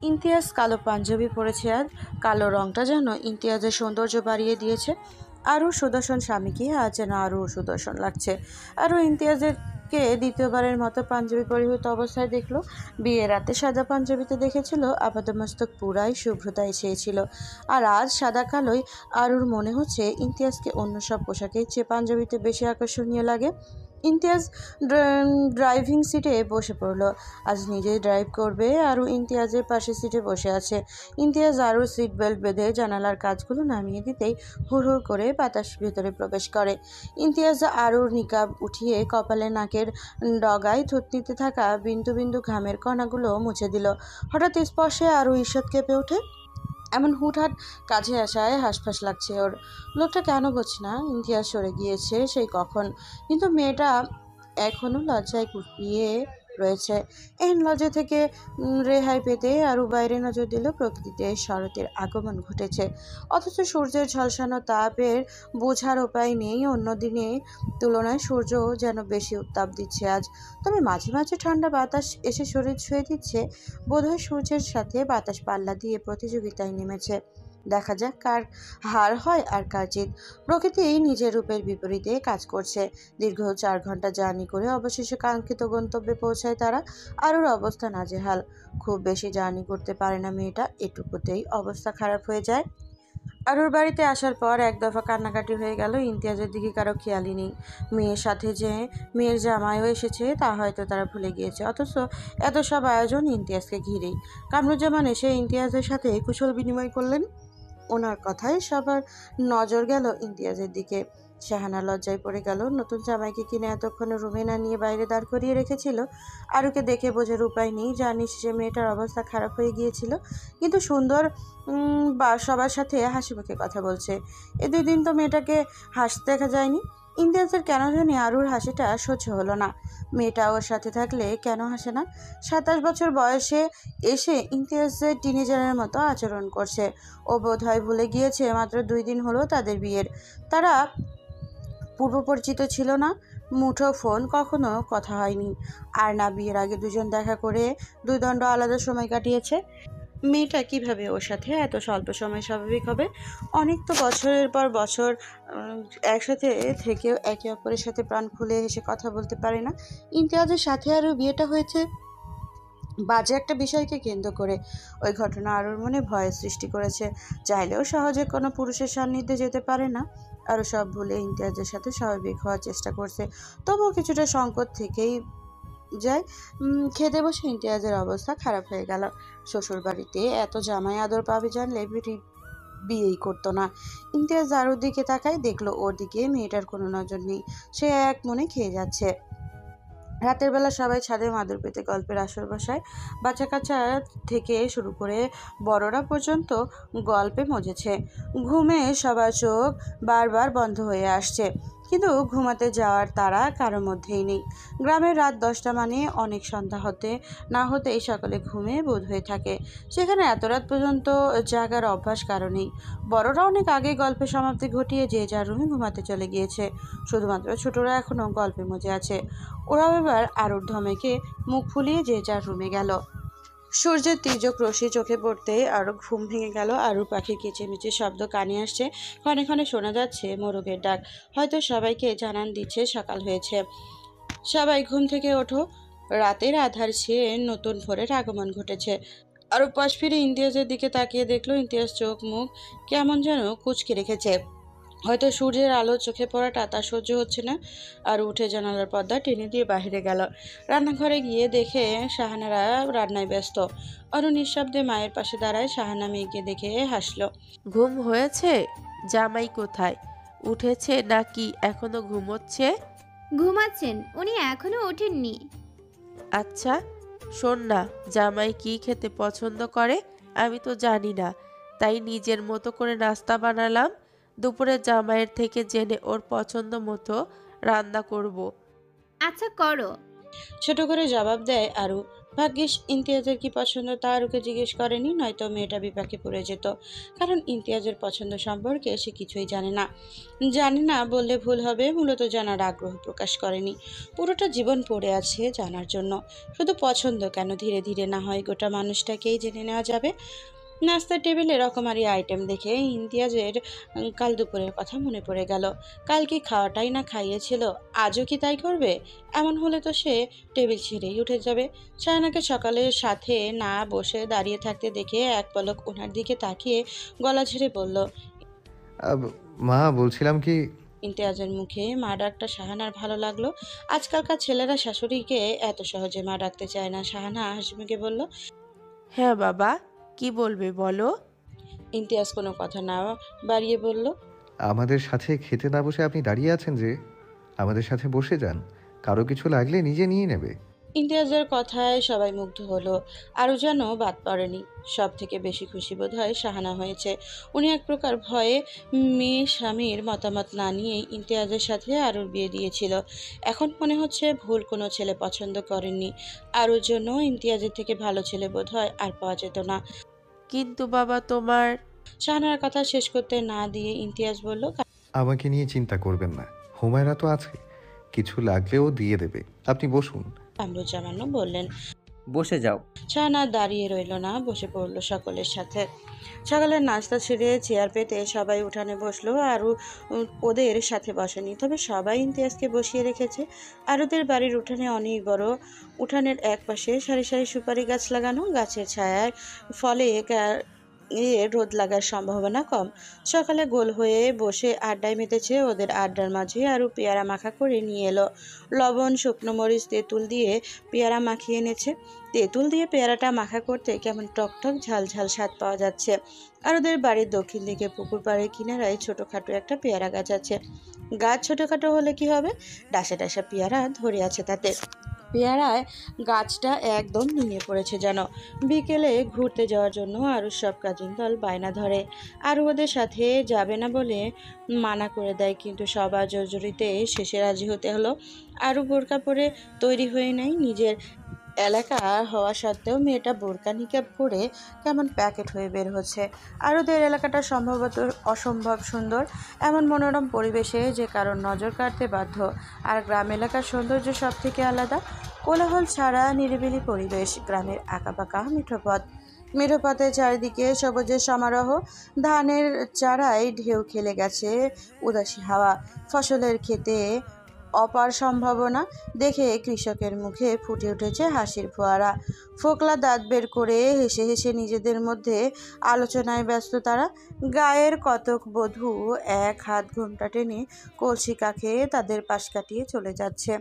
ইমতিয়াজ কালো পাঞ্জাবি পরেছে আর কালো রংটা যেন ইমতিয়াজের সৌন্দর্য বাড়িয়ে দিয়েছে। আরও সুদর্শন স্বামীকে আজ যেন আরও সুদর্শন লাগছে। আরও ইমতিয়াজকে দ্বিতীয়বারের মতো পাঞ্জাবি পরিহিত অবস্থায় দেখলো। বিয়ের রাতে সাদা পাঞ্জাবিতে দেখেছিল, আপাতমস্তক পুরাই শুভ্রতায় ছেয়েছিল। আর আজ সাদা কালোই আরুর মনে হচ্ছে ইমতিয়াজকে অন্য সব পোশাকের চেয়ে পাঞ্জাবিতে বেশি আকর্ষণীয় লাগে। ইমতিয়াজ ড্রাইভিং সিটে বসে পড়ল। আজ নিজেই ড্রাইভ করবে। আরও ইমতিয়াজের পাশে সিটে বসে আছে। ইমতিয়াজ আরও সিট বেল্ট বেঁধে জানালার কাজগুলো নামিয়ে দিতেই হুড়হুড় করে বাতাস ভেতরে প্রবেশ করে। ইমতিয়াজ আরুর নিকাব উঠিয়ে কপালে নাকের ডগায় থুতনিতে থাকা বিন্দু বিন্দু ঘামের কণাগুলো মুছে দিল। হঠাৎ স্পর্শে আরও ঈষৎ কেঁপে ওঠে। এমন হুটহাট কাছে আসায় হাঁসফাঁস লাগছে ওর। লোকটা কেন বোঝে না ইমতিয়াজ সরে গিয়েছে সেই কখন, কিন্তু মেয়েটা এখনো লজ্জায় কুপিয়ে রয়েছে। এই লজ্জা থেকে রেহাই পেতে আরও বাইরে নজর দিল। প্রকৃতিতে শরতের আগমন ঘটেছে, অথচ সূর্যের ঝলসানো তাপের বোঝার উপায় নেই। অন্য দিনে তুলনায় সূর্য যেন বেশি উত্তাপ দিচ্ছে আজ। তবে মাঝে মাঝে ঠান্ডা বাতাস এসে শরীর ছুঁয়ে দিচ্ছে। বোধহয় সূর্যের সাথে বাতাস পাল্লা দিয়ে প্রতিযোগিতায় নেমেছে। দেখা যাক কার হার হয় আর কার জিত। প্রকৃতি নিজের রূপের বিপরীতে কাজ করছে। দীর্ঘ 4 ঘন্টা জার্নি করে অবশেষে কাঙ্ক্ষিত গন্তব্যে পৌঁছায় তারা। আরুর অবস্থা নাজেহাল। খুব বেশি জার্নি করতে পারে না মেয়েটা, এটুকুতেই অবস্থা খারাপ হয়ে যায়। আরুর বাড়িতে আসার পর এক দফা কান্নাকাটি হয়ে গেল। ইমতিয়াজের দিকে কারো খেয়ালই নেই। মেয়ের সাথে যে মেয়ের জামাইও এসেছে তা হয়তো তারা ভুলে গিয়েছে, অথচ এত সব আয়োজন ইমতিয়াজকে ঘিরেই। কামরুজ্জামান এসে ইমতিয়াজের সাথে কুশল বিনিময় করলেন। ওনার কথায় সবার নজর গেল ইমতিয়াজের দিকে। শাহানা লজ্জায় পড়ে গেল। নতুন জামাইকে কিনে এতক্ষণে রুমে না নিয়ে বাইরে দাঁড় করিয়ে রেখেছিল। আরুকে দেখে বোঝার উপায় নেই, জানিস যে মেয়েটার অবস্থা খারাপ হয়ে গিয়েছিল, কিন্তু সুন্দর বা সবার সাথে হাসি মুখে কথা বলছে। এ 2 দিন তো মেয়েটাকে হাসতে দেখা যায়নি। ইমতিয়াজের কেন জানি আরুর হাসিটা সহ্য হলো না। মেয়েটা ওর সাথে থাকলে কেন হাসে না? 27 বছর বয়সে এসে ইমতিয়াজের টিনেজারের মতো আচরণ করছে। ও বোধহয় ভুলে গিয়েছে মাত্র 2 দিন হলো তাদের বিয়ের। তারা পূর্ব পরিচিত ছিল না, মুঠো ফোন কখনো কথা হয়নি। আর না বিয়ের আগে দুজন দেখা করে 2 দণ্ড আলাদা সময় কাটিয়েছে। মেয়েটা কিভাবে ওর সাথে এত স্বল্প সময় স্বাভাবিক হবে? অনেক তো বছরের পর বছর একসাথে থেকেও একে অপরের সাথে প্রাণ খুলে হেসে কথা বলতে পারে না। ইমতিয়াজের সাথে আরও বিয়েটা হয়েছে বাজে একটা বিষয়কে কেন্দ্র করে। ওই ঘটনা আরুর মনে ভয়ের সৃষ্টি করেছে। চাইলেও সহজে কোনো পুরুষের সান্নিধ্যে যেতে পারে না। আরও সব ভুলে ইমতিয়াজের সাথে স্বাভাবিক হওয়ার চেষ্টা করছে, তবুও কিছুটা সংকট থেকেই যায়। খেতে বসে ইমতিয়াজের অবস্থা খারাপ হয়ে গেল। শ্বশুর বাড়িতে এত জামাই আদর পাবে জানলে বেটি বিয়েই করতো না। ইমতিয়াজ আরুর দিকে তাকায়, দেখলো ওর দিকে মেয়েটার কোনো নজর নেই। সে এক মনে খেয়ে যাচ্ছে। রাতের বেলা সবাই ছাদে মাদুর পেতে গল্পের আসর বসায়। বাচ্চা কাচ্চা থেকে শুরু করে বড়রা পর্যন্ত গল্পে মজেছে। ঘুমে সবার চোখ বারবার বন্ধ হয়ে আসছে, কিন্তু ঘুমাতে যাওয়ার তাড়া কারোর মধ্যেই নেই। গ্রামের রাত 10টা মানে অনেক সন্ধ্যা হতে না হতেই সকলে ঘুমে বোধ হয়ে থাকে। সেখানে এত রাত পর্যন্ত জাগার অভ্যাস কারো নেই। বড়রা অনেক আগে গল্পের সমাপ্তি ঘটিয়ে যে যার রুমে ঘুমাতে চলে গিয়েছে। শুধুমাত্র ছোটরা এখনও গল্পে মজে আছে। ওরাও এবার আরুর ধমেকে মুখ ফুলিয়ে যে যার রুমে গেল। সূর্যের তীর্যক রশ্মি চোখে পড়তে আরও ঘুম ভেঙে গেল। আরুর পাখির কিচিরমিচির শব্দ কানে আসছে। ক্ষণে ক্ষণে শোনা যাচ্ছে মোরগের ডাক। হয়তো সবাইকে জানান দিচ্ছে সকাল হয়েছে। সবাই ঘুম থেকে ওঠো। রাতের আধার ছেয়ে নতুন ভোরের আগমন ঘটেছে। আরও পাশ ফিরে ইমতিয়াজের দিকে তাকিয়ে দেখলো ইমতিয়াজ চোখ মুখ কেমন যেন কুঁচকে রেখেছে। হয়তো সূর্যের আলো চোখে পড়াটা তার সহ্য হচ্ছে না। আর উঠে জানালার পর্দা টেনে দিয়ে বাইরে গেল। রান্নাঘরে গিয়ে দেখে শাহানারা রান্নায় ব্যস্ত। অরু নিঃশব্দে মায়ের পাশে দাঁড়ায়। শাহানা মেয়েকে দেখে হাসলো। ঘুম হয়েছে? জামাই কোথায়? উঠেছে নাকি এখনো ঘুমোচ্ছে? ঘুমাচ্ছেন, উনি এখনো ওঠেননি। আচ্ছা, শোন না, জামাই কি খেতে পছন্দ করে আমি তো জানি না, তাই নিজের মতো করে নাস্তা বানালাম। দুপুরে জামাইয়ের থেকে জেনে ওর পছন্দ মতো রান্না করব। আচ্ছা করো। ছোট করে জবাব দেয় আরু। ভাগ্যিস ইমতিয়াজের কি পছন্দ তা আরুকে জিজ্ঞেস করেনি, নয়তো মেয়েটা বিপাকে পড়ে যেত। কারণ ইমতিয়াজের পছন্দ সম্পর্কে সে কিছুই জানে না। জানে না বললে ভুল হবে, মূলত জানার আগ্রহ প্রকাশ করেনি। পুরোটা জীবন পড়ে আছে জানার জন্য। শুধু পছন্দ কেন, ধীরে ধীরে না হয় গোটা মানুষটাকেই জেনে নেওয়া যাবে। নাস্তার টেবিলে রকমারি আইটেম দেখে ইমতিয়াজের কাল দুপুরের কথা মনে পড়ে গেল। কাল কি খাওয়াটাই না খাইয়েছিল, আজও কি তাই করবে? এমন হলে তো সে টেবিল ছেড়েই উঠে যাবে। শায়নাকে সকালে সাথে না বসে দাঁড়িয়ে থাকতে দেখে এক পলক ওনার দিকে তাকিয়ে গলা ঝেড়ে বলল। আব, মা বলছিলাম কি, ইমতিয়াজের মুখে মা ডাকটা শাহানার ভালো লাগলো। আজকালকার ছেলেরা শাশুড়িকে এত সহজে মা ডাকতে চায় না। শাহানা হাসিমুখে বলল। হ্যাঁ বাবা, কি বলবে বলো। ইমতিয়াজ কোনো কথা না বাড়িয়ে বলল। আমাদের সাথে খেতে না বসে আপনি দাঁড়িয়ে আছেন যে? আমাদের সাথে বসে যান, কারো কিছু লাগলে নিজে নিয়ে নেবে। ইমতিয়াজের কথায় সবাই মুগ্ধ হলো। আরও যেন বাদ পড়েনি। সব থেকে বেশি খুশি বোধ হয় শাহানা হয়েছে। উনি এক প্রকার ভয়ে মেয়ে স্বামীর মতামত না নিয়েই ইমতিয়াজের সাথে আরুর বিয়ে দিয়েছিল। এখন মনে হচ্ছে ভুল কোনো ছেলে পছন্দ করেননি। আরুর জন্য ইমতিয়াজের থেকে ভালো ছেলে বোধ হয় আর পাওয়া যেত না। কিন্তু বাবা তোমার। শাহানার কথা শেষ করতে না দিয়ে ইমতিয়াজ বলল। আমাকে নিয়ে চিন্তা করবেন না, হুমায়রা তো আছে, কিছু লাগলেও দিয়ে দেবে। আপনি বসুন। কামরুজ্জামানও বললেন। বসে যাও। শাহানা দাঁড়িয়ে রইল না, বসে পড়ল সকলের সাথে। সকালের নাস্তা ছেড়ে চেয়ার পেতে সবাই উঠানে বসলো। আরও ওদের সাথে বসেনি, তবে সবাই ইমতিয়াজকে বসিয়ে রেখেছে। আরুদের বাড়ির উঠানে অনেক বড়। উঠানের এক পাশে সারি সারি সুপারি গাছ লাগানো। গাছের ছায়ায় ফলে রোদ লাগার সম্ভাবনা কম। সকালে গোল হয়ে বসে আড্ডায় মেতেছে। ওদের আড্ডার মাঝে আরও পেয়ারা মাখা করে নিয়ে এলো। লবণ, শুকনো মরিচ, তেঁতুল দিয়ে পেয়ারা মাখিয়ে এনেছে। তেঁতুল দিয়ে পেয়ারাটা মাখা করতে কেমন টকটক ঝাল ঝাল স্বাদ পাওয়া যাচ্ছে। আর ওদের বাড়ির দক্ষিণ দিকে পুকুর পাড়ের কিনারায় ছোটোখাটো একটা পেয়ারা গাছ আছে। গাছ ছোটোখাটো হলে কি হবে, ডাসা ডাসা পেয়ারা ধরে আছে তাতে। পেয়ারায় গাছটা একদম নুয়ে পড়েছে যেন। বিকেলে ঘুরতে যাওয়ার জন্য আরও সব কাজিন দল বায়না ধরে। আর ওদের সাথে যাবে না বলে মানা করে দেয়, কিন্তু সবার জোরজোরিতে শেষে রাজি হতে হলো। আরও বোরকা পরে তৈরি হয়ে নেয়। নিজের এলাকা হওয়া সত্ত্বেও মেয়েটা বোরকা নিকাব পরে কেমন প্যাকেট হয়ে বের হচ্ছে। আর ওদের এলাকাটা সম্ভবত অসম্ভব সুন্দর, এমন মনোরম পরিবেশে যে কারোর নজর কাড়তে বাধ্য। আর গ্রাম এলাকার সৌন্দর্য সব থেকে আলাদা। কোলাহল ছাড়া নিরিবিলি পরিবেশ, গ্রামের আঁকাবাঁকা মিঠোপথ। মিঠোপথে চারিদিকে সবুজের সমারোহ। ধানের চারায় ঢেউ খেলে গেছে উদাসী হাওয়া। ফসলের ক্ষেতে অপার সম্ভাবনা দেখে কৃষকের মুখে ফুটে উঠেছে হাসির ফোয়ারা। ফোকলা দাঁত বের করে হেসে হেসে নিজেদের মধ্যে আলোচনায় ব্যস্ত তারা। গায়ের কতক বধূ এক হাত ঘোমটা টেনে কলসি কাঁখে তাদের পাশ কাটিয়ে চলে যাচ্ছে।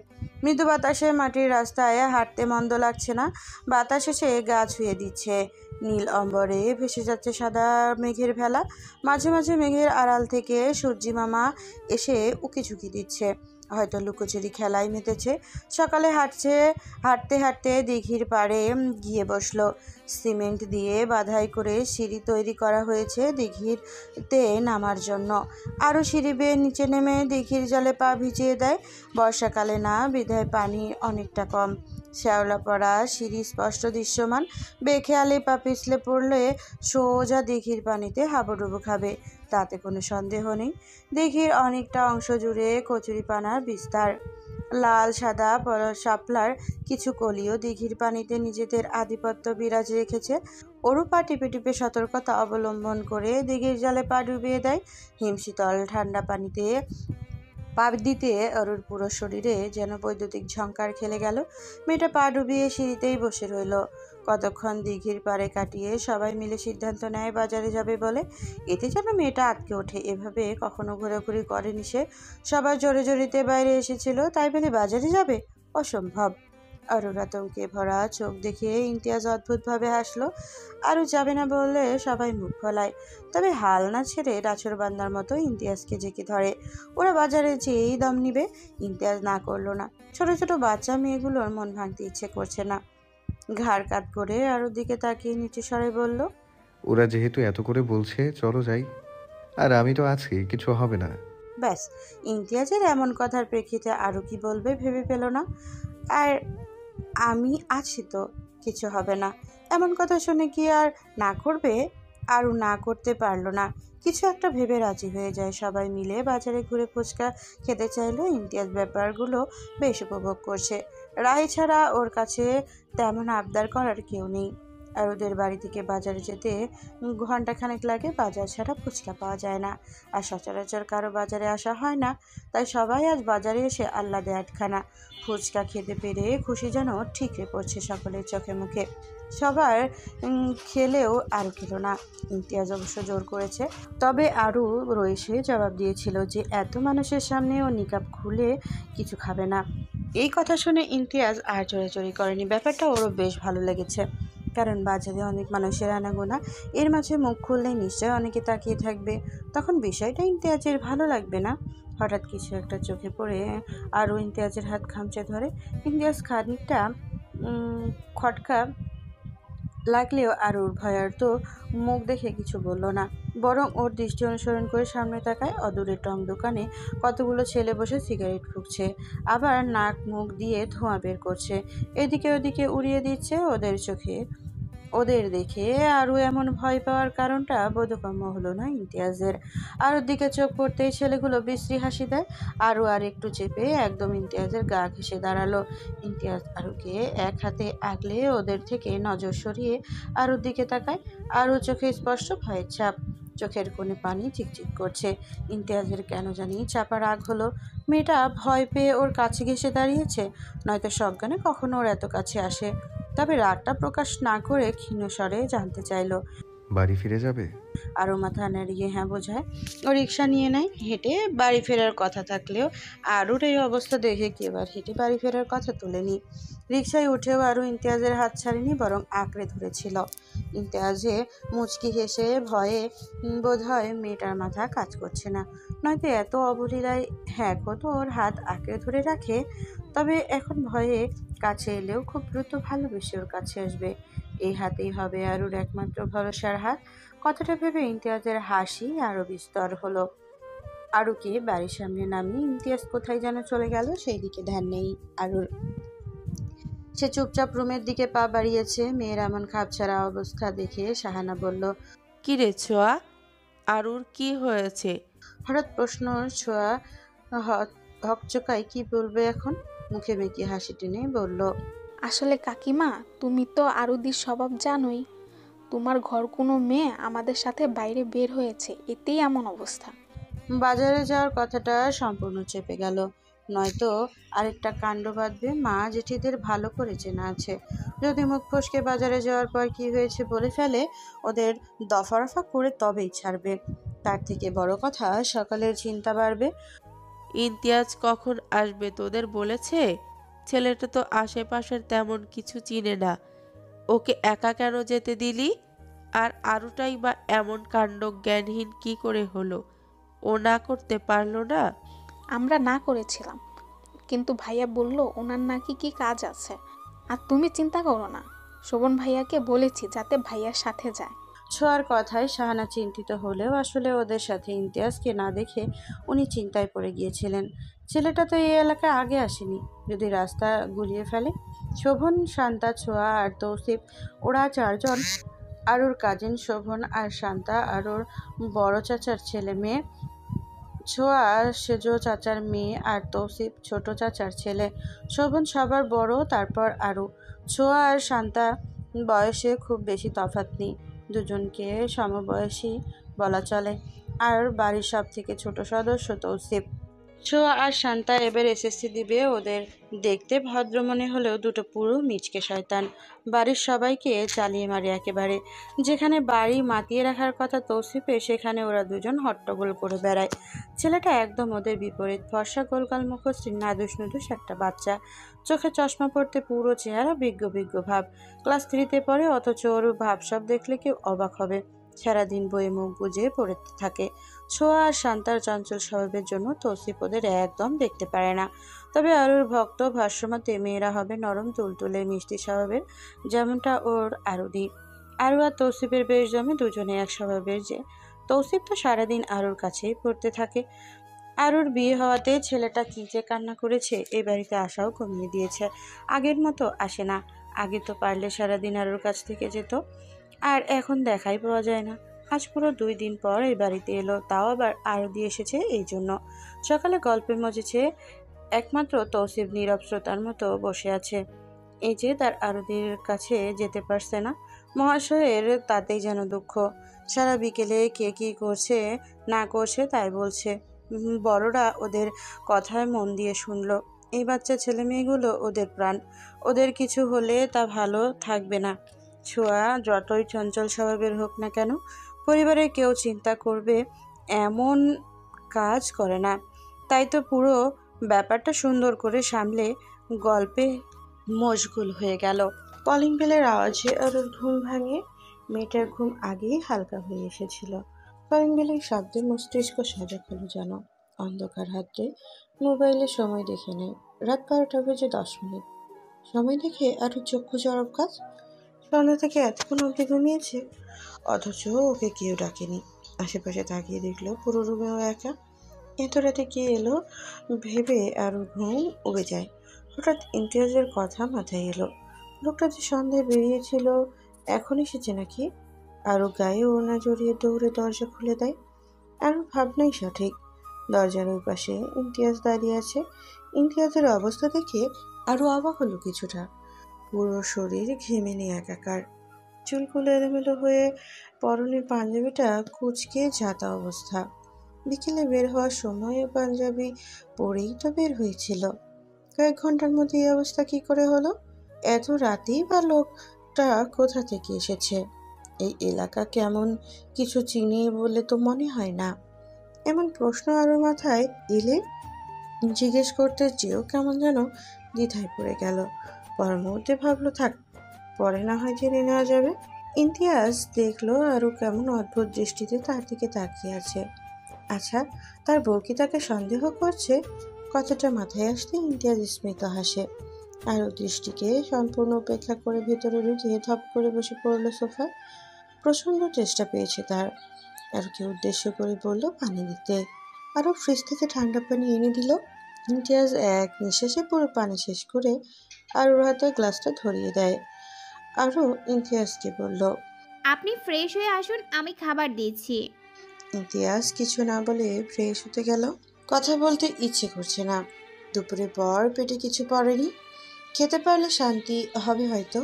মৃদু বাতাসে মাটির রাস্তায় হাঁটতে মন্দ লাগছে না। বাতাস এসে গা ছুঁয়ে দিচ্ছে। নীল অম্বরে ভেসে যাচ্ছে সাদা মেঘের ভেলা। মাঝে মাঝে মেঘের আড়াল থেকে সূর্যি মামা এসে উকিঝুঁকি দিচ্ছে, হয়তো লুকোচুরি খেলায় মেতেছে। সকালে হাঁটতে হাঁটতে দিঘির পাড়ে গিয়ে বসলো। সিমেন্ট দিয়ে বাধাই করে সিঁড়ি তৈরি করা হয়েছে দিঘিরতে নামার জন্য। আরও সিঁড়ি বেয়ে নিচে নেমে দিঘির জলে পা ভিজিয়ে দেয়। বর্ষাকালে না বিধায় পানি অনেকটা কম। শ্যাওলা পড়া সিঁড়ি স্পষ্ট দৃশ্যমান। বেখেয়ালি পা পিছলে পড়লে সোজা দিঘির পানিতে হাবুডুবু খাবে, তাতে কোনো সন্দেহ নেই। দিঘির অনেকটা অংশ জুড়ে কচুরিপানার বিস্তার। লাল সাদা শাপলার কিছু কলিও দিঘির পানিতে নিজেদের আধিপত্য বিরাজ রেখেছে। ওরু পা টিপে টিপে সতর্কতা অবলম্বন করে দিঘির জলে পা ডুবিয়ে দেয়। হিমশীতল ঠান্ডা পানিতে পা দিতে অরুর পুরো শরীরে যেন বৈদ্যুতিক ঝংকার খেলে গেল। মেয়েটা পা ডুবিয়ে সিঁড়িতেই বসে রইল। কতক্ষণ দিঘির পাড়ে কাটিয়ে সবাই মিলে সিদ্ধান্ত নেয় বাজারে যাবে বলে। এতে যেন মেয়েটা আটকে ওঠে, এভাবে কখনো ঘোরাঘুরি করেনি সে। সবাই জোরে জোরিতে বাইরে এসেছিল, তাই বলে বাজারে যাবে? অসম্ভব। আরুর আতঙ্কে ভরা চোখ দেখে ইমতিয়াজ অদ্ভুতভাবে হাসলো। আরও যাবে না বললে সবাই মুখ ফলায়, তবে হাল না ছেড়ে ডাছর বান্দার মতো ইমতিয়াজকে জেঁকে ধরে। ওরা বাজারে যেই দম নিবে। ইমতিয়াজ না করলো না। ছোট ছোট বাচ্চা মেয়েগুলোর মন ভাঙতে ইচ্ছে করছে না। ঘাড় কাত করে আরুর দিকে তাকিয়ে নিচু স্বরে বলল। ওরা যেহেতু এত করে বলছে, চলো যাই। আর আমি তো আছি, কিছু হবে না। ব্যাস, ইমতিয়াজের এমন কথার প্রেক্ষিতে আরও কি বলবে ভেবে পেল না। আর আমি আছি তো, কিছু হবে না। এমন কথা শুনে কি আর না করবে? আরও না করতে পারলো না। কিছু একটা ভেবে রাজি হয়ে যায়। সবাই মিলে বাজারে ঘুরে ফুচকা খেতে চাইলেও ইমতিয়াজ ব্যাপারগুলো বেশ উপভোগ করছে। রাহি ছাড়া ওর কাছে তেমন আবদার করার কেউ নেই। আর ওদের বাড়ি থেকে বাজারে যেতে ঘন্টাখানেক লাগে। বাজার ছাড়া ফুচকা পাওয়া যায় না, আর সচরাচর কারো বাজারে আসা হয় না। তাই সবাই আজ বাজারে এসে আহ্লাদে আটখানা। ফুচকা খেতে পেরে খুশি যেন ঠিকরে পড়ছে সকলের চোখে মুখে। সবার খেলেও আরও খেলো না। ইমতিয়াজ অবশ্য জোর করেছে, তবে আরও রয়েছে জবাব দিয়েছিল যে এত মানুষের সামনে ও নিকাব খুলে কিছু খাবে না। এই কথা শুনে ইমতিয়াজ আর চোরাচুরি করেনি। ব্যাপারটা ওরও বেশ ভালো লেগেছে, কারণ বাজারে অনেক মানুষের আনাগোনা, এর মাঝে মুখ খুললেই নিশ্চয় অনেকে তাকিয়ে থাকবে। তখন বিষয়টা ইমতিয়াজের ভালো লাগবে না। হঠাৎ কিছু একটা চোখে পড়ে আরও ইমতিয়াজের হাত খামচে ধরে। ইমতিয়াজ খানিকটা খটকা লাগলেও আরুর ভয়ার্ত মুখ দেখে কিছু বলল না, বরং ওর দৃষ্টি অনুসরণ করে সামনে তাকায়। অদূরে টং দোকানে কতগুলো ছেলে বসে সিগারেট ফুঁকছে, আবার নাক মুখ দিয়ে ধোঁয়া বের করছে, এদিকে ওদিকে উড়িয়ে দিচ্ছে। ওদের দেখে আরও এমন ভয় পাওয়ার কারণটা বোধগম্য হলো না ইমতিয়াজের। আরুর দিকে চোখ পড়তেই ছেলেগুলো বিশ্রী হাসি দেয়। আরও আর একটু চেপে একদম ইমতিয়াজের গা ঘেঁষে দাঁড়ালো। ইমতিয়াজ আরুকে এক হাতে আগলে ওদের থেকে নজর সরিয়ে আরুর দিকে তাকায়। আরও চোখে স্পষ্ট ভয়ের ছাপ, চোখের কোণে পানি চিকচিক করছে। ইমতিয়াজের কেন জানি চাপা রাগ হলো। মেয়েটা ভয় পেয়ে ওর কাছে ঘেঁষে দাঁড়িয়েছে, নয়তো সজ্ঞানে কখনো ওর এত কাছে আসে। তবে রাগটা প্রকাশ না করে ক্ষীণ স্বরে জানতে চাইল, বাড়ি ফিরে যাবে? আরও মাথা নাড়িয়ে হ্যাঁ বোঝায়। ও রিক্সা নিয়ে নেয়। হেঁটে বাড়ি ফেরার কথা থাকলেও আরুর এই অবস্থা দেখে কি এবার হেঁটে বাড়ি ফেরার কথা তোলেনি। রিক্সায় উঠেও আরও ইমতিয়াজের হাত ছাড়েনি, বরং আঁকড়ে ধরেছিল। ইমতিয়াজে মুচকি হেসে ভয়ে বোধহয় মেয়েটার মাথা কাজ করছে না, নয়তো এত অবলীলায় হ্যাঁ কত ওর হাত আঁকড়ে ধরে রাখে। তবে এখন ভয়ে কাছে এলেও খুব দ্রুত ভালোবেসে ওর কাছে আসবে। এই হাতেই হবে আরুর একমাত্র ভরসার হাত। কথাটা ভেবে ইমতিয়াজের হাসি আরও বিস্তর হলো। আরুকে বাড়ির সামনে নামিয়ে ইমতিয়াজ কোথায় যেন চলে গেল, সেই দিকে ধ্যান নেই আরুর। সে চুপচাপ রুমের দিকে পা বাড়িয়েছে। মেয়ের এমন খাপছাড়া অবস্থা দেখে শাহানা বলল, কি রে ছোঁয়া, আরুর কি হয়েছে? হঠাৎ প্রশ্ন ছোঁয়া হকচকায়। কি বলবে এখন? মুখে মেকি হাসি টেনে বলল, আসলে কাকিমা, তুমি তো আরুদির স্বভাব জানোই। তোমার ঘর কোনো মেয়ে আমাদের সাথে বাইরে বের হয়েছে, এতেই এমন অবস্থা। বাজারে যাওয়ার কথাটা সম্পূর্ণ চেপে গেল, নয়তো আরেকটা কাণ্ড বাঁধবে। মা জেঠিদের ভালো করে চেনা আছে, যদি মুখ ফসকে বাজারে যাওয়ার পর কি হয়েছে বলে ফেলে, ওদের দফারফা করে তবেই ছাড়বে। তার থেকে বড় কথা, সকালের চিন্তা বাড়বে। ইমতিয়াজ কখন আসবে তোদের বলেছে? ছেলেটা তো আশেপাশের তেমন কিছু চিনে না, ওকে একা কেন যেতে দিলি? আর আরুটাই বা এমন কাণ্ড জ্ঞানহীন কি করে হলো? ও না করতে পারলো না? আমরা না করেছিলাম, কিন্তু ভাইয়া বলল ওনার নাকি কি কাজ আছে। আর তুমি চিন্তা করো না, শোভন ভাইয়াকে বলেছি যাতে ভাইয়ার সাথে যায়। ছোঁয়ার কথায় শাহানা চিন্তিত হলেও আসলে ওদের সাথে ইমতিয়াজকে না দেখে উনি চিন্তায় পড়ে গিয়েছিলেন। ছেলেটা তো এই এলাকায় আগে আসেনি, যদি রাস্তা গুলিয়ে ফেলে। শোভন, শান্তা, ছোঁয়া আর তৌসিফ, ওরা চারজন আরুর কাজিন। শোভন আর শান্তা আরুর বড় চাচার ছেলে মেয়ে, ছোঁয়া সেজ চাচার মেয়ে, আর তৌসিফ ছোট চাচার ছেলে। শোভন সবার বড়, তারপর আরু। ছোঁয়া আর শান্তা বয়সে খুব বেশি তফাৎ নেই, দুজনকে সমবয়সী বলা চলে। আর বাড়ির সব থেকে ছোট সদস্য তৌসিফ। ছোঁয়া আর শান্তা এবার এসএসসি দিবে। ওদের দেখতে ভদ্র মনে হলেও দুটো পুরো মিচকে শয়তান। বাড়ির সবাইকে চালিয়ে মারে একেবারে। যেখানে বাড়ি মাতিয়ে রাখার কথা তৌসিফে, সেখানে ওরা দুজন হট্টগোল করে বেড়ায়। ছেলেটা একদম ওদের বিপরীত, ফর্সা গোলগাল মুখশ্রী, নাদুস নুদুস একটা বাচ্চা। চোখে চশমা পড়তে, পুরো চেহারা বিজ্ঞ বিজ্ঞ ভাব। ক্লাস 3-তে পড়ে, অথচ ওর ভাব সব দেখলে কেউ অবাক হবে। সারাদিন বইয়ে মুখ বুজে পড়ে থাকে। ছোঁয়া আর শান্তার চঞ্চল স্বভাবের জন্য তৌসিফ ওদের একদম দেখতে পারে না। তবে আরুর ভক্ত ভাষ্যমতে মেয়েরা হবে নরম তুলতুলে মিষ্টি স্বভাবের, যেমনটা ওর আরুদি। আরু আর তৌসিফের বেশ জমে, দুজনে এক স্বভাবের যে। তৌসিফ তো সারাদিন আরুর কাছেই পড়তে থাকে। আরুর বিয়ে হওয়াতে ছেলেটা কি যে কান্না করেছে, এই বাড়িতে আসাও কমিয়ে দিয়েছে, আগের মতো আসে না। আগে তো পারলে সারাদিন আরুর কাছ থেকে যেত, আর এখন দেখাই পাওয়া যায় না। আজ পুরো 2 দিন পর এই বাড়িতে এলো, তাও আবার আরও দিয়ে এসেছে এই জন্য। সকালে গল্পে মজেছে, একমাত্র তৌসিফ নীরব শ্রোতার মতো বসে আছে। এই যে তার আরুদের কাছে যেতে পারছে না, মহাশয়ের তাতেই যেন দুঃখ। সারা বিকেলে কে কী করছে না করছে তাই বলছে। বড়রা ওদের কথায় মন দিয়ে শুনলো। এই বাচ্চা ছেলে মেয়েগুলো ওদের প্রাণ, ওদের কিছু হলে তা ভালো থাকবে না। ছোঁয়া যতই চঞ্চল স্বভাবের হোক না কেন, পরিবারের কেউ চিন্তা করবে এমন কাজ করে না। তাই তো পুরো ব্যাপারটা সুন্দর করে সামলে গল্পে মশগুল হয়ে গেল। কলিং বেলের আওয়াজে আরুর ঘুম ভাঙে। মেয়েটার ঘুম আগেই হালকা হয়ে এসেছিল। কলিং বেলের শব্দে মস্তিষ্ক সজাগ হলো যেন। অন্ধকার হাতে মোবাইলে সময় দেখে নেয়। রাত 12:10। সময় দেখে আরুর চক্ষু চরক কাজ। সন্ধ্যা থেকে এতক্ষণ অবধি ঘুমিয়েছে, অথচ ওকে কেউ ডাকেনি। আশেপাশে তাকিয়ে দেখলো পুরো রুমেও একা। এত রাতে কে এলো ভেবে আরও ঘুম উবে যায়। হঠাৎ ইমতিয়াজের কথা মাথায় এলো। লোকটা যে সন্ধ্যায় বেরিয়েছিল এখন এসেছে নাকি? আরও গায়ে ওড়না জড়িয়ে দৌড়ে দরজা খুলে দেয়। আরও ভাবনাই সঠিক। দরজার ওই পাশে ইমতিয়াজ দাঁড়িয়ে আছে। ইমতিয়াজের অবস্থা দেখে আরও অবাক হলো কিছুটা। পুরো শরীর ঘেমে নিয়ে একাকার, চুলগুলো এলোমেলো হয়ে, পরনের পাঞ্জাবিটা কুঁচকে যাতা অবস্থা। বিকেলে বের হওয়ার সময় পাঞ্জাবি পরেই তো বের হয়েছিল। কয়েক ঘন্টার মধ্যে এই অবস্থা কি করে হলো? এত রাতেই বা লোকটা কোথা থেকে এসেছে? এই এলাকা কেমন কিছু চিনি বলে তো মনে হয় না। এমন প্রশ্ন আরও মাথায় এলে জিজ্ঞেস করতে চেয়েও কেমন যেন দ্বিধায় পড়ে গেল। পর মুহূর্তে ভাবলো থাক, পরে না হয় জেনে নেওয়া যাবে। ইমতিয়াজ দেখলো আরও কেমন অদ্ভুত দৃষ্টিতে তার দিকে তাকিয়ে আছে। আচ্ছা, তার বউ কি তাকে সন্দেহ করছে? কথাটা মাথায় আসতে ইমতিয়াজ স্মিত হাসে। আরও দৃষ্টিকে সম্পূর্ণ উপেক্ষা করে ভেতরে ঢুকিয়ে ধপ করে বসে পড়ল সোফায়। প্রচণ্ড চেষ্টা পেয়েছে তার। আরুকে উদ্দেশ্য করে বলল পানি দিতে। আরও ফ্রিজ থেকে ঠান্ডা পানি এনে দিল। ইমতিয়াজ এক নিঃশ্বাসে পুরো পানি শেষ করে আরুর হাতে গ্লাসটা ধরিয়ে দেয়। আরও ইমতিয়াজকে বলল, আপনি ফ্রেশ হয়ে আসুন, আমি খাবার দিচ্ছি। ইমতিয়াজ কিছু না বলে ফ্রেশ হতে গেল। কথা বলতে ইচ্ছে করছে না। দুপুরের পর পেটে কিছু পড়েনি। খেতে পারলে শান্তি হবে হয়তো।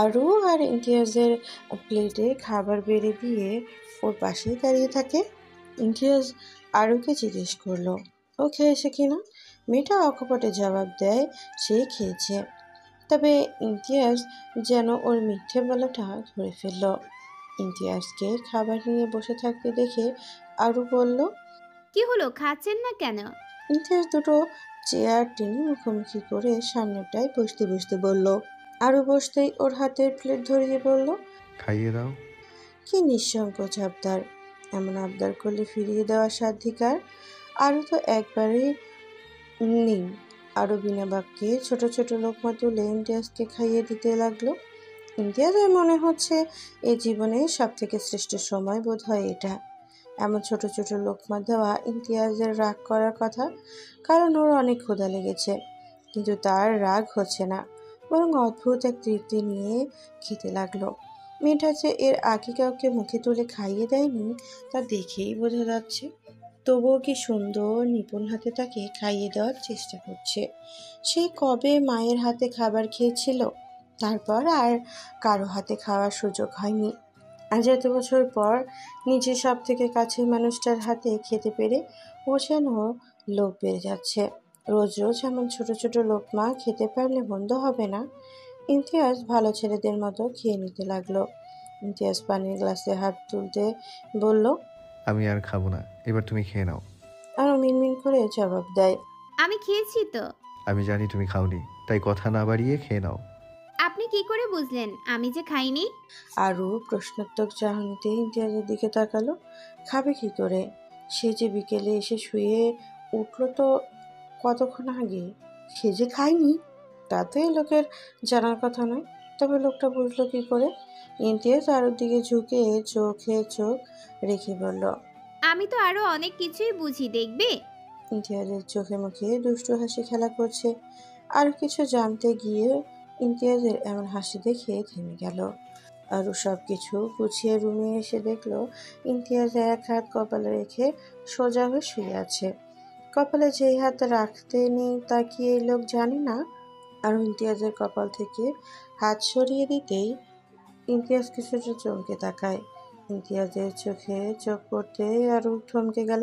আরু আর ইমতিয়াজের প্লেটে খাবার বেড়ে দিয়ে ওর পাশেই দাঁড়িয়ে থাকে। ইমতিয়াজ আরুকে জিজ্ঞেস করলো ও খেয়েছে কিনা। মেয়েটা অকপটে জবাব দেয় সে খেয়েছে। তবে ইমতিয়াজ যেন ওর মিথ্যে বলাটা ধরে ফেলল। ইমতিয়াজকে খাবার নিয়ে বসে থাকতে দেখে আরু বলল, কি হলো, খাচ্ছেন না কেন? ইমতিয়াজ দুটো চেয়ার টেনে মুখোমুখি করে সামনেটায় বসতে বসতে বলল। আরু বসতেই ওর হাতের প্লেট ধরিয়ে বলল, খাইয়ে দাও। কি নিঃসংকোচ আবদার! এমন আবদার করলে ফিরিয়ে দেওয়ার সাধ্ধিকার আরও তো একবারেই নেই। আরও বিনা বাক্যে ছোট ছোট লোকমা তুলে ইমতিয়াজকে খাইয়ে দিতে লাগলো। ইমতিয়াজের মনে হচ্ছে এই জীবনের সব থেকে শ্রেষ্ঠ সময় বোধ হয় এটা। এমন ছোট ছোট লোকমা দেওয়া ইমতিয়াজের রাগ করার কথা, কারণ ওর অনেক ক্ষুধা লেগেছে। কিন্তু তার রাগ হচ্ছে না, বরং অদ্ভুত এক তৃপ্তি নিয়ে খেতে লাগলো। মেয়েটা যে এর আগে কাউকে মুখে তুলে খাইয়ে দেয়নি তা দেখেই বোঝা যাচ্ছে। তবুও কি সুন্দর নিপুণ হাতে তাকে খাইয়ে দেওয়ার চেষ্টা করছে। সেই কবে মায়ের হাতে খাবার খেয়েছিল, তারপর আর কারো হাতে খাওয়ার সুযোগ হয়নি। আজ এত বছর পর নিজের সব থেকে কাছের মানুষটার হাতে খেতে পেরে ও যেন লোভ বেড়ে যাচ্ছে। রোজ রোজ এমন ছোট ছোট লোকমা খেতে পারলে মন্দ হবে না। ইমতিয়াজ ভালো ছেলেদের মতো খেয়ে নিতে লাগলো। ইমতিয়াজ পানির গ্লাসে হাত তুলতে বলল, আমি আর খাবো না, এবার তুমি খেয়ে নাও। আরও মিনমিন করে জবাব দেয়, আমি খেয়েছি তো। আমি জানি তুমি খাওনি, তাই কথা না বাড়িয়ে খেয়ে নাও। আপনি কি করে বুঝলেন আমি যে খাইনি? আরও প্রশ্নোত্তর চাহনিতে ইমতিয়াজের দিকে তাকালো। খাবে কি করে? সে যে বিকেলে এসে শুয়ে উঠলো তো কতক্ষণ আগে। সে যে খায়নি তা তো এই লোকের জানার কথা নয়। তবে লোকটা বুঝলো কি করে? ইমতিয়াজ আরুর দিকে ঝুঁকে চোখে চোখ রেখে বলল, আমি তো আরো অনেক কিছুই বুঝি, দেখবে। ইমতিয়াজের চোখে মুখে দুষ্টু হাসি খেলা করছে। আর কিছু জানতে গিয়ে ইমতিয়াজের এমন হাসি দেখে থেমে গেল। আরও সব কিছু গুছিয়ে রুমে এসে দেখলো ইমতিয়াজ এক হাত কপালে রেখে সোজা হয়ে শুয়ে আছে। কপালে যেই হাত রাখতে নেই তা কি এই লোক জানে না? আর ইমতিয়াজের কপাল থেকে হাত সরিয়ে দিতেই ইমতিয়াজ কিছুটা চমকে তাকায়। ইমতিয়াজের চোখে চোখ পড়তেই আরও থমকে গেল।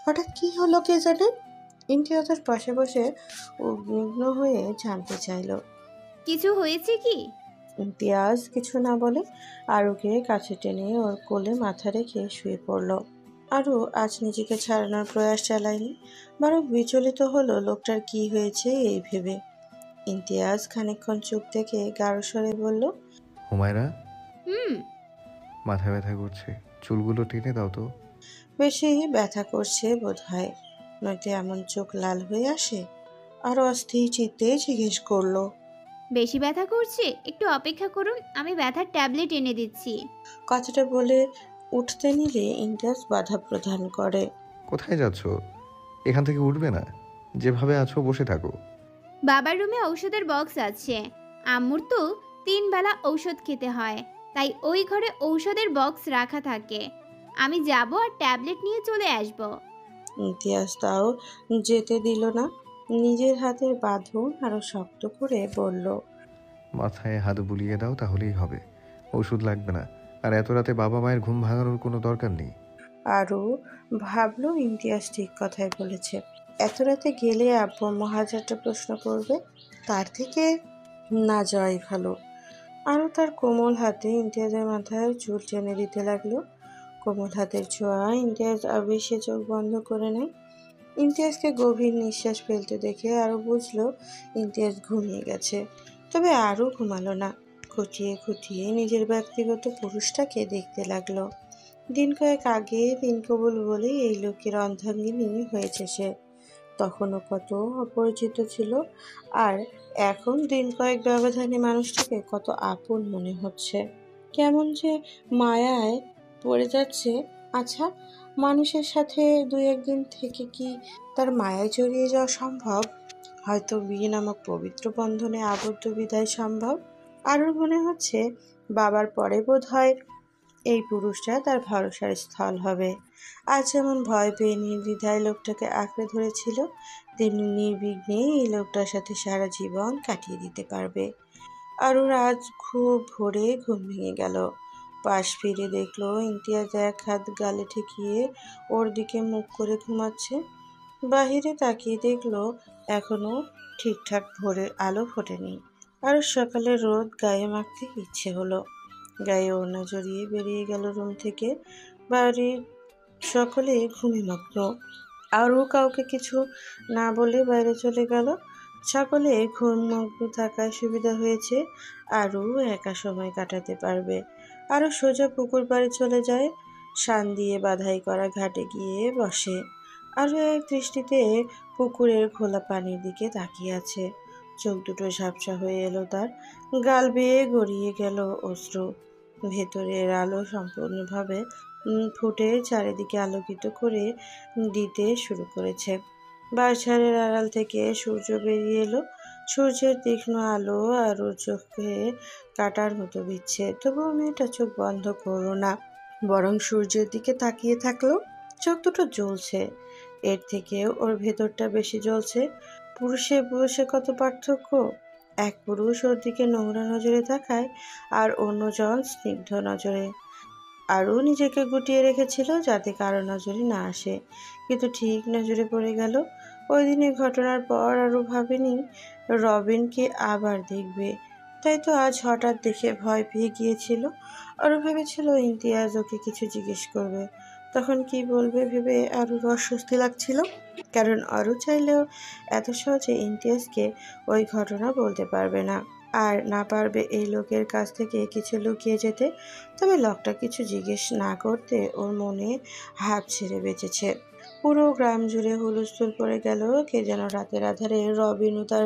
হঠাৎ কি হলো কে জানে? ইমতিয়াজের পাশে বসে উদ্বিগ্ন হয়ে জানতে চাইল। কিছু হয়েছে কি? ইমতিয়াজ কিছু না বলে আরুকে কাছে টেনে ওর কোলে মাথা রেখে শুয়ে পড়ল। আরু আজ নিজেকে ছাড়ানোর প্রয়াস চালায়নি, বরং বিচলিত হলো লোকটার কি হয়েছে এই ভেবে। ইমতিয়াজ খানিকক্ষণ চুপ থেকে গাঢ় স্বরে বলল, হুমায়রা, হুম। মাথা ব্যথা করছে, চুলগুলো টেনে দাও তো। বেশি ব্যথা করছে বোধ হয়, নয়তো এমন চোখ লাল হয়ে আসে? আরো অস্থির চিত্তে জিজ্ঞেস করলো। বেশি ব্যথা করছে? একটু অপেক্ষা করুন, আমি ব্যথার ট্যাবলেট এনে দিচ্ছি। কথাটা বলে উঠতে নিলে ইমতিয়াজ বাধা প্রদান করে। কোথায় যাচ্ছ? এখান থেকে উঠবে না, যেভাবে আছো বসে থাকো। বাবার রুমে ঔষধের বক্স আছে। আম্মুর তো 3 বেলা ঔষধ খেতে হয়, তাই ওই ঘরে ঔষধের বক্স রাখা থাকে। আমি যাব আর ট্যাবলেট নিয়ে চলে আসব। ইমতিয়াজ তাও যেতে দিল না, নিজের হাতের বাঁধন আরো শক্ত করে বলল, মাথায় হাত বুলিয়ে দাও, তাহলেই হবে। ওষুধ লাগবে না। আর এত রাতে বাবা মায়ের ঘুম ভাঙানোর কোনো দরকার নেই। আরও ভাবলো ইমতিয়াজ ঠিক কথাই বলেছে। এত রাতে গেলে আব্বু আম্মু হাজারটা প্রশ্ন করবে, তার থেকে না যাওয়াই ভালো। আরও তার কোমল হাতে ইমতিয়াজের মাথায় চুল টেনে দিতে লাগলো। কোমল হাতের ছোঁয়া ইমতিয়াজ আবেশে চোখ বন্ধ করে নেয়। ইমতিয়াজকে গভীর নিঃশ্বাস ফেলতে দেখে আরও বুঝলো ইমতিয়াজ ঘুমিয়ে গেছে। তবে আরও ঘুমালো না, খুঁটিয়ে খুঁটিয়ে নিজের ব্যক্তিগত পুরুষটাকে দেখতে লাগলো। দিন কয়েক আগে দিনকবুল বলে এই লোকের অর্ধাঙ্গিনী হয়েছে সে। তখনও কত অপরিচিত ছিল, আর এখন দিন কয়েক ব্যবধানে মানুষটাকে কত আপন মনে হচ্ছে। কেমন যে মায়ায় পড়ে যাচ্ছে। আচ্ছা, মানুষের সাথে 2-1 দিন থেকে কি তার মায়ায় জড়িয়ে যাওয়া সম্ভব? হয়তো বিয়ে নামক পবিত্র বন্ধনে আবদ্ধ বিদায় সম্ভব। আরও মনে হচ্ছে বাবার পরে বোধ হয় এই পুরুষটা তার ভরসার স্থল হবে। আজ যেমন ভয় পেয়ে নির্দ্বিধায় লোকটাকে আঁকড়ে ধরেছিল, তেমনি নির্বিঘ্নে এই লোকটার সাথে সারা জীবন কাটিয়ে দিতে পারবে। আরুর আজ খুব ভোরে ঘুম ভেঙে গেল। পাশ ফিরে দেখলো ইমতিয়াজ এক হাত গালে ঠেকিয়ে ওর দিকে মুখ করে ঘুমাচ্ছে। বাহিরে তাকিয়ে দেখলো এখনো ঠিকঠাক ভোরের আলো ফোটেনি। আর সকালে রোদ গায়ে মাখতে ইচ্ছে হলো। গায়ে ওড়না জড়িয়ে বেরিয়ে গেল রুম থেকে। বাড়ির সকলে ঘুমে মগ্ন। আরও কাউকে কিছু না বলে বাইরে চলে গেল। সকলে ঘুমমগ্ন থাকায় সুবিধা হয়েছে, আরও একা সময় কাটাতে পারবে। আরও সোজা পুকুর পাড়ে চলে যায়, শান দিয়ে বাধাই করা ঘাটে গিয়ে বসে। আরও এক দৃষ্টিতে পুকুরের খোলা পানির দিকে তাকিয়ে আছে। চোখ দুটো ঝাপসা হয়ে এলো তার, গাল বেয়ে গড়িয়ে গেল অশ্রু। ভেতরের আলো সম্পূর্ণভাবে ফুটে চারিদিকে আলোকিত করে দিতে শুরু করেছে। বাঁশঝাড়ের আড়াল থেকে সূর্য বেরিয়ে এলো। সূর্যের তীক্ষ্ণ আলো আর ওর চোখে কাটার মতো বিচ্ছে। তবুও মেয়েটা চোখ বন্ধ করলো না, বরং সূর্যের দিকে তাকিয়ে থাকলো। চোখ দুটো জ্বলছে, এর থেকেও ওর ভেতরটা বেশি জ্বলছে। পুরুষে পুরুষে কত পার্থক্য! এক পুরুষ ওর দিকে নোংরা নজরে তাকায়, আর অন্যজন স্নিগ্ধ নজরে। আরও নিজেকে গুটিয়ে রেখেছিল যাতে কারো নজরে না আসে, কিন্তু ঠিক নজরে পড়ে গেল। ওই দিনের ঘটনার পর আরও ভাবেনি রবিনকে আবার দেখবে, তাই তো আজ হঠাৎ দেখে ভয় পেয়ে গিয়েছিল। আরও ভেবেছিল ইমতিয়াজ ওকে কিছু জিজ্ঞেস করবে, তখন কি বলবে ভেবে আরও অস্বস্তি লাগছিল। কারণ আরও চাইলেও এত সহজে ইমতিয়াজকে ওই ঘটনা বলতে পারবে না, আর না পারবে এই লোকের কাছ থেকে কিছু লুকিয়ে যেতে। তবে লোকটা কিছু জিজ্ঞেস না করতে ওর মনে হাঁপ ছেড়ে বেঁচেছে। পুরো গ্রাম জুড়ে হুলস্থুল পড়ে গেল। কে যেন রাতের আধারে রবিন ও তার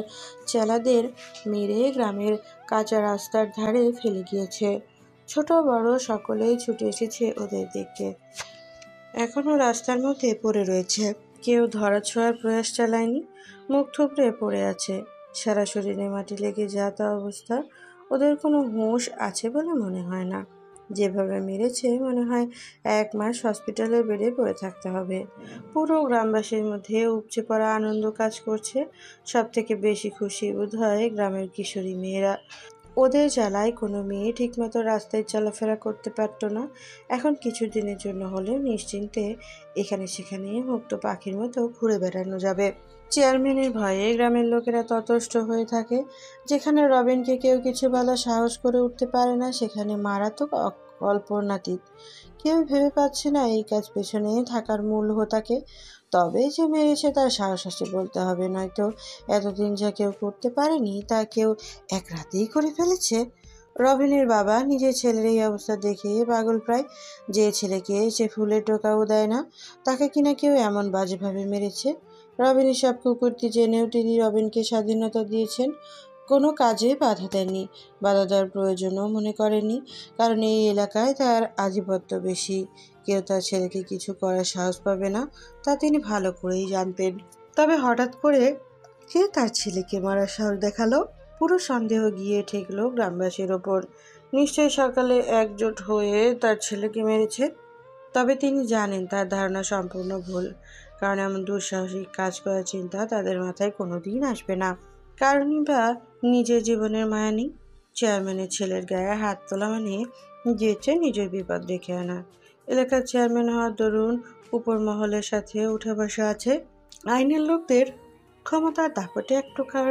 চেলাদের মেরে গ্রামের কাঁচা রাস্তার ধারে ফেলে গিয়েছে। ছোট বড় সকলেই ছুটে এসেছে ওদের দেখতে। এখনো রাস্তার মধ্যে পড়ে রয়েছে, কেউ ধরাছোঁয়ার প্রয়াস চালায়নি, মুখ থুবড়ে পড়ে আছে। সারা শরীরে মাটি লেগে যা তা অবস্থা। ওদের কোনো হুঁশ আছে বলে মনে হয় না। যেভাবে মেরেছে মনে হয় 1 মাস হসপিটালের বেডে পড়ে থাকতে হবে। পুরো গ্রামবাসীর মধ্যে উপচে পড়া আনন্দ কাজ করছে। সব থেকে বেশি খুশি বোধহয় গ্রামের কিশোরী মেয়েরা। ওদের জ্বালায় কোনো মেয়ে ঠিকমতো রাস্তায় চলাফেরা করতে পারত না। এখন কিছুদিনের জন্য হলেও নিশ্চিন্তে এখানে সেখানে মুক্ত পাখির মতো ঘুরে বেড়ানো যাবে। চেয়ারম্যানের ভয়ে গ্রামের লোকেরা ততষ্ট হয়ে থাকে। যেখানে রবিনকে কেউ কিছু বলার সাহস করে উঠতে পারে না, সেখানে মারাত্মক কল্পনাতীত। কেউ ভেবে পাচ্ছে না এই কাজ পেছনে থাকার মূল হোতাকে। তবে যে মেরেছে তার সাহস আছে বলতে হবে, নয়তো এতদিন যা কেউ করতে পারেনি তা কেউ এক রাতেই করে ফেলেছে। রবিনের বাবা নিজের ছেলের এই অবস্থা দেখে পাগল প্রায়। যে ছেলেকে সে ফুলের টোকাও দেয় না, তাকে কিনা কেউ এমন বাজেভাবে মেরেছে। রবিনের সব কুকুরটি জেনেও তিনি রবিনকে স্বাধীনতা দিয়েছেন, কোনো কাজে বাধা দেননি। বাধা দেওয়ার প্রয়োজনও মনে করেননি, কারণ এই এলাকায় তার আধিপত্য বেশি। কেউ তার ছেলেকে কিছু করার সাহস পাবে না, তা তিনি ভালো করেই জানতেন। তবে হঠাৎ করে কে তার ছেলেকে মারার সাহস দেখালো? পুরো সন্দেহ গিয়ে ঠেকলো গ্রামবাসীর ওপর। নিশ্চয়ই সকালে একজোট হয়ে তার ছেলেকে মেরেছে। তবে তিনি জানেন তার ধারণা সম্পূর্ণ ভুল, কারণ এমন দুঃসাহসিক কাজ করার চিন্তা তাদের মাথায় কোনোদিন আসবে না। কারণই বা নিজের জীবনের মায়া নেই। চেয়ারম্যানের ছেলের গায়ে হাত তোলা মানে নিজের চেয়ে নিজের বিপদ ডেকে আনা। এলাকার চেয়ারম্যান হওয়ার দরুন উপর মহলের সাথে উঠে বসা আছে। আইনের লোকদের ক্ষমতার দাপটে এক প্রকার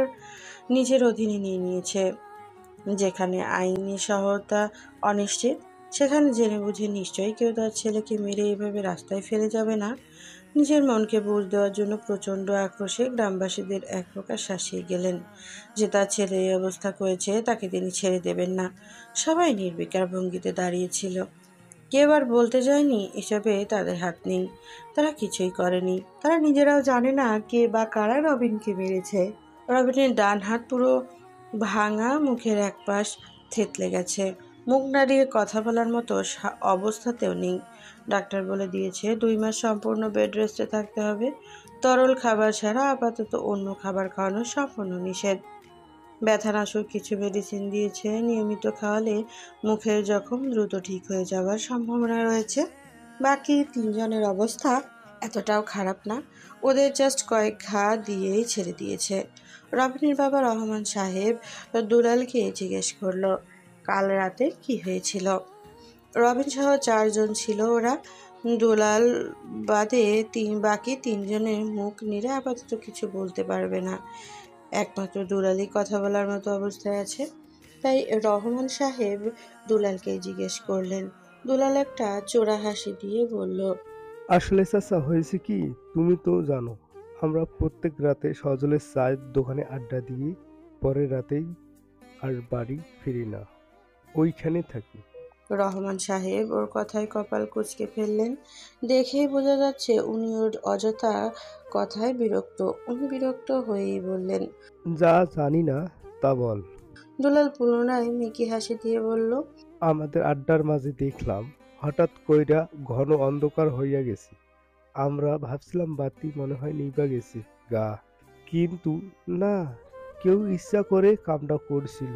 নিজের অধীনে নিয়ে নিয়েছে। যেখানে আইনি সহায়তা অনিশ্চিত, সেখানে জেনে বুঝে নিশ্চয়ই কেউ তার ছেলেকে মেরে এভাবে রাস্তায় ফেলে যাবে না। নিজের মনকে বুঝ দেওয়ার জন্য প্রচণ্ড আক্রোশে গ্রামবাসীদের এক প্রকার শাসিয়ে গেলেন যে তার ছেলে এই অবস্থা করেছে, তাকে তিনি ছেড়ে দেবেন না। সবাই নির্বিকার ভঙ্গিতে দাঁড়িয়েছিল। কেউ আর বলতে যায়নি এসবে তাদের হাত নেই, তারা কিছুই করেনি। তারা নিজেরাও জানে না কে বা কারা রবিনকে মেরেছে। রবিনের ডান হাত পুরো ভাঙা, মুখের এক পাশ থেতলে গেছে। মুখ নাড়িয়ে কথা বলার মতো অবস্থাতেও নেই। ডাক্তার বলে দিয়েছে 2 মাস সম্পূর্ণ বেড রেস্টে থাকতে হবে। তরল খাবার ছাড়া আপাতত অন্য খাবার খাওয়ানো সম্পূর্ণ নিষেধ। ব্যথানাশক কিছু মেডিসিন দিয়েছে, নিয়মিত খাওয়ালে মুখের জখম দ্রুত ঠিক হয়ে যাওয়ার সম্ভাবনা রয়েছে। বাকি 3জনের অবস্থা এতটাও খারাপ না, ওদের জাস্ট কয়েক ঘা দিয়েই ছেড়ে দিয়েছে। রবিনের বাবা রহমান সাহেব দুলালকে জিজ্ঞেস করলো কাল রাতে কি হয়েছিল। রবিন সহ 4জন ছিল ওরা। দুলাল বাদে বাকি 3জনের মুখ নিরে আপাতত কিছু বলতে পারবে না। একমাত্র দুলালই কথা বলার মতো অবস্থায় আছে। তাই রহমান সাহেব দুলালকে জিজ্ঞেস করলেন। দুলাল একটা চোরা হাসি দিয়ে বলল, আসলে চাচা হয়েছে কি, তুমি তো জানো আমরা প্রত্যেক রাতে সজলের চায়ের দোকানে আড্ডা দিয়ে পরের রাতেই আর বাড়ি ফিরি না, ওইখানে থাকি। রহমান সাহেব ওর কথায় কপাল কুঁচকে ফেললেন। দেখেই বোঝা যাচ্ছে উনি ওর অযথা কথায় বিরক্ত। উনি বিরক্ত হয়েই বললেন, যা জানি না তা বল। দুলাল পুনরায় মিকি হাসি দিয়ে বলল, আমাদের আড্ডার মাঝে দেখলাম হঠাৎ কইরা ঘন অন্ধকার হইয়া গেছে। আমরা ভাবছিলাম বাতি মনে হয় নিভা গেছে গা, কিন্তু না, কেউ ইচ্ছা করে কামটা করছিল।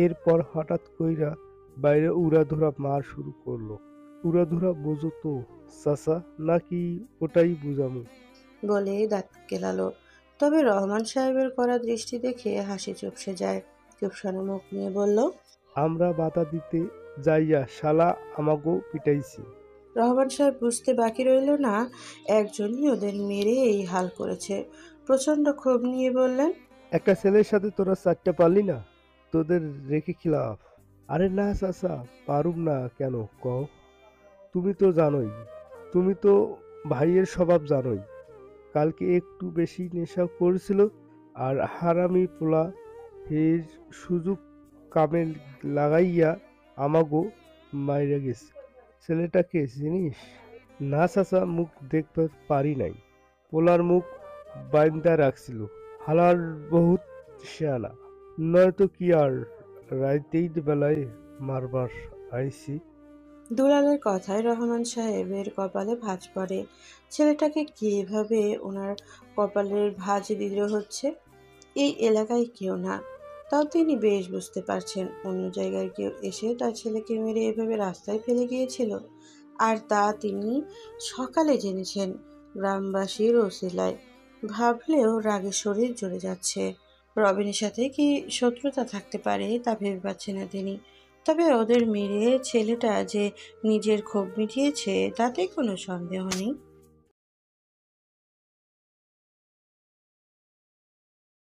এরপর হঠাৎ কইরা বাইরে উড়াধুরা মার শুরু করলো। উড়াধুরা বোঝো তো চাচা, নাকি ওটাই বুঝামু? বলে দাঁত কেলালো। তবে রহমান সাহেবের কড়া দৃষ্টি দেখে হাসি চুপসে যায়। চুপসানো মুখ নিয়ে বলল, আমরা বাধা দিতে যাইয়া শালা আমাগো পিটাইছি। রহমান সাহেব বুঝতে বাকি রইল না একজনই ওদের মেরে এই হাল করেছে। প্রচণ্ড ক্ষোভ নিয়ে বললেন, একটা ছেলের সাথে তোরা চারটা পারলি না, তোদের রেখে কি লাভ? আরে না চাচা, পারুম না কেন কও? তুমি তো জানোই, তুমি তো ভাইয়ের স্বভাব জানোই। কালকে একটু বেশি নেশা করছিল আর হারামি পোলা এর সুযোগ কামে লাগাইয়া আমাগো মাইরা গেছে। ছেলেটাকে চিনিস? না চাচা, মুখ দেখতে পারি নাই। পোলার মুখ বাইন্দা রাখছিল। হালার বহুত শেয়ানা, নয়তো কি আর রাইতেই বেলায় মারবার আইছি। দুলালের কথায় রহমান সাহেবের কপালে ভাঁজ পড়ে। ছেলেটাকে কিভাবে ওনার কপালের ভাঁজ দিল হচ্ছে। এই এলাকায় কেউ না। তাও তিনি বেশ বুঝতে পারছেন অন্য জায়গায় কেউ এসে তার ছেলেকে মেরে এভাবে রাস্তায় ফেলে গিয়েছিল। আর তা তিনি সকালে জেনেছেন গ্রামবাসীর ওসিলায়। ভাবলেও রাগে শরীর জ্বলে যাচ্ছে। রবিনের সাথে কি শত্রুতা থাকতে পারে তা ভেবে পাচ্ছে না তিনি। তবে ওদের মেরে ছেলেটা যে নিজের ক্ষোভ মিটিয়েছে তাতে কোনো সন্দেহ নেই।